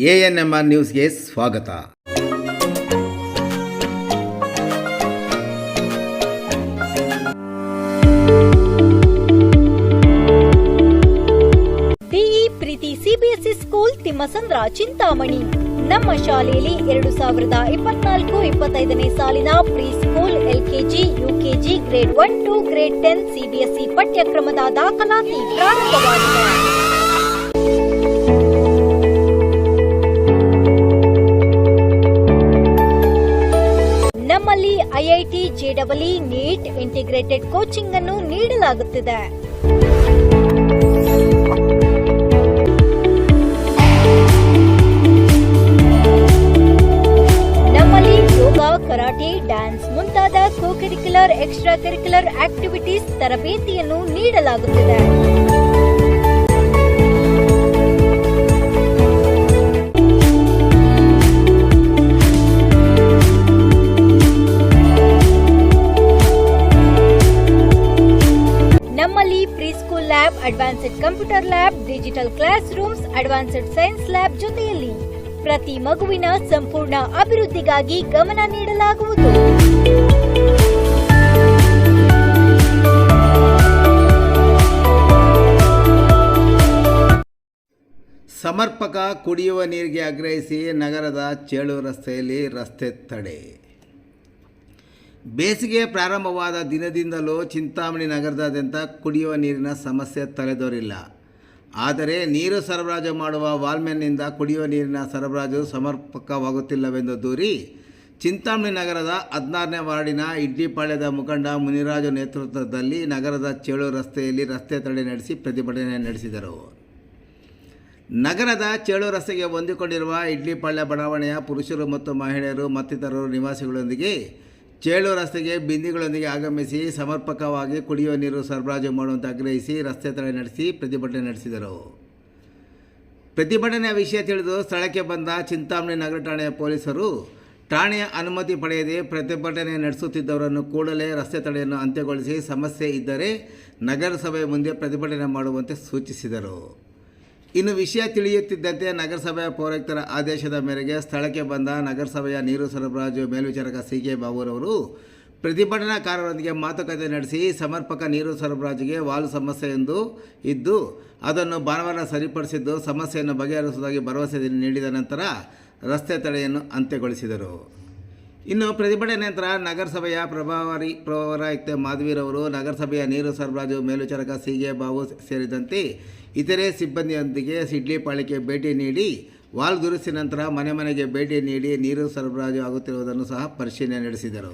ANMR ನ್ಯೂಸ್ಗೆ ಸ್ವಾಗತ. DE Preethi CBSE school Thimmasandra Chintamani. ನಮ್ಮ ಶಾಲೆಯಲ್ಲಿ 2024-25ನೇ ಸಾಲಿನ pre school, LKG, UKG, grade 1 to grade 10 CBSE ಪಠ್ಯಕ್ರಮದ ದಾಖಲಾತಿ ಪ್ರಾರಂಭವಾಗಿದೆ. ನಮ್ಮಲ್ಲಿ ಐಐಟಿ, ಜೆಡಬ್ಲ್ಇ, ನೀಟ್, ಇಂಟಿಗ್ರೇಟೆಡ್ ಕೋಚಿಂಗ್ ಅನ್ನು ನೀಡಲಾಗುತ್ತಿದೆ. ನಮ್ಮಲ್ಲಿ ಯೋಗ, ಕರಾಟೆ, ಡ್ಯಾನ್ಸ್ ಮುಂತಾದ ಕೋ-ಕರಿಕ್ಯುಲರ್, ಎಕ್ಸ್ಟ್ರಾ ಕರಿಕ್ಯುಲರ್ ಆಕ್ಟಿವಿಟೀಸ್ ತರಬೇತಿಯನ್ನು ನೀಡಲಾಗುತ್ತಿದೆ. ನಮ್ಮಲ್ಲಿ pre school lab, advanced computer lab, digital classrooms, advanced science lab ಜೊತೆಯಲ್ಲಿ ಪ್ರತಿ ಮಗುವಿನ ಸಂಪೂರ್ಣ ಅಭಿವೃದ್ಧಿಗಾಗಿ ಗಮನ ನೀಡಲಾಗುವುದು. ಸಮರ್ಪಕ ಕುಡಿಯುವ ನೀರಿಗೆ ಆಗ್ರಹಿಸಿ ನಗರದ ಚೇಳು ರಸ್ತೆಯಲ್ಲಿ ರಸ್ತೆ ತಡೆ. ಬೇಸಿಗೆ ಪ್ರಾರಂಭವಾದ ದಿನದಿಂದಲೂ ಚಿಂತಾಮಣಿ ನಗರದಾದ್ಯಂತ ಕುಡಿಯುವ ನೀರಿನ ಸಮಸ್ಯೆ ತಲೆದೋರಿಲ್ಲ. ಆದರೆ ನೀರು ಸರಬರಾಜು ಮಾಡುವ ವಾಲ್ಮೆನ್ನಿಂದ ಕುಡಿಯುವ ನೀರಿನ ಸರಬರಾಜು ಸಮರ್ಪಕವಾಗುತ್ತಿಲ್ಲವೆಂದು ದೂರಿ ಚಿಂತಾಮಣಿ ನಗರದ 16ನೇ ವಾರ್ಡಿನ ಇಡ್ಲಿಪಾಳ್ಯದ ಮುಖಂಡ ಮುನಿರಾಜು ನೇತೃತ್ವದಲ್ಲಿ ನಗರದ ಚೇಳು ರಸ್ತೆಯಲ್ಲಿ ರಸ್ತೆ ತಡೆ ನಡೆಸಿ ಪ್ರತಿಭಟನೆ ನಡೆಸಿದರು. ನಗರದ ಚೇಳು ರಸ್ತೆಗೆ ಹೊಂದಿಕೊಂಡಿರುವ ಇಡ್ಲಿಪಾಳ್ಯ ಬಡಾವಣೆಯ ಪುರುಷರು ಮತ್ತು ಮಹಿಳೆಯರು ಮತ್ತಿತರರು ನಿವಾಸಿಗಳೊಂದಿಗೆ ಚೇಳು ರಸ್ತೆಗೆ ಬಿಂದಿಗಳೊಂದಿಗೆ ಆಗಮಿಸಿ ಸಮರ್ಪಕವಾಗಿ ಕುಡಿಯುವ ನೀರು ಸರಬರಾಜು ಮಾಡುವಂತೆ ಆಗ್ರಹಿಸಿ ರಸ್ತೆ ತಡೆ ನಡೆಸಿ ಪ್ರತಿಭಟನೆ ನಡೆಸಿದರು. ಪ್ರತಿಭಟನೆಯ ವಿಷಯ ತಿಳಿದು ಸ್ಥಳಕ್ಕೆ ಬಂದ ಚಿಂತಾಮಣಿ ನಗರ ಠಾಣೆಯ ಪೊಲೀಸರು ಠಾಣೆಯ ಅನುಮತಿ ಪಡೆಯದೆ ಪ್ರತಿಭಟನೆ ನಡೆಸುತ್ತಿದ್ದವರನ್ನು ಕೂಡಲೇ ರಸ್ತೆ ತಡೆಯನ್ನು ಅಂತ್ಯಗೊಳಿಸಿ ಸಮಸ್ಯೆ ಇದ್ದರೆ ನಗರಸಭೆ ಮುಂದೆ ಪ್ರತಿಭಟನೆ ಮಾಡುವಂತೆ ಸೂಚಿಸಿದರು. ಇನ್ನು ವಿಷಯ ತಿಳಿಯುತ್ತಿದ್ದಂತೆ ನಗರಸಭೆಯ ಪೌರಾಯುಕ್ತರ ಆದೇಶದ ಮೇರೆಗೆ ಸ್ಥಳಕ್ಕೆ ಬಂದ ನಗರಸಭೆಯ ನೀರು ಸರಬರಾಜು ಮೇಲ್ವಿಚಾರಕ ಸಿ.ಕೆ. ಬಾಬುರವರು ಪ್ರತಿಭಟನಾಕಾರರೊಂದಿಗೆ ಮಾತುಕತೆ ನಡೆಸಿ ಸಮರ್ಪಕ ನೀರು ಸರಬರಾಜಿಗೆ ವಾಲ್ವ್ ಸಮಸ್ಯೆ ಇದ್ದು ಅದನ್ನು ಭಾನುವಾರ ಸರಿಪಡಿಸಿದ್ದು ಸಮಸ್ಯೆಯನ್ನು ಬಗೆಹರಿಸುವುದಾಗಿ ಭರವಸೆ ನೀಡಿದ ನಂತರ ರಸ್ತೆ ತಡೆಯನ್ನು ಅಂತ್ಯಗೊಳಿಸಿದರು. ಇನ್ನು ಪ್ರತಿಭಟನೆ ನಂತರ ನಗರಸಭೆಯ ಪ್ರಭಾರಿ ಪೌರಾಯುಕ್ತೆ ಮಾಧವಿರವರು ನಗರಸಭೆಯ ನೀರು ಸರಬರಾಜು ಮೇಲ್ವಿಚಾರಕ ಸಿ.ಕೆ. ಬಾಬು ಸೇರಿದಂತೆ ಇತರೆ ಸಿಬ್ಬಂದಿಯೊಂದಿಗೆ ಇಡ್ಲಿಪಾಳ್ಯಕ್ಕೆ ಭೇಟಿ ನೀಡಿ ವಾಲ್ವ್ ದುರಸ್ತಿ ನಂತರ ಮನೆ ಮನೆಗೆ ಭೇಟಿ ನೀಡಿ ನೀರು ಸರಬರಾಜು ಆಗುತ್ತಿರುವುದನ್ನು ಸಹ ಪರಿಶೀಲನೆ ನಡೆಸಿದರು.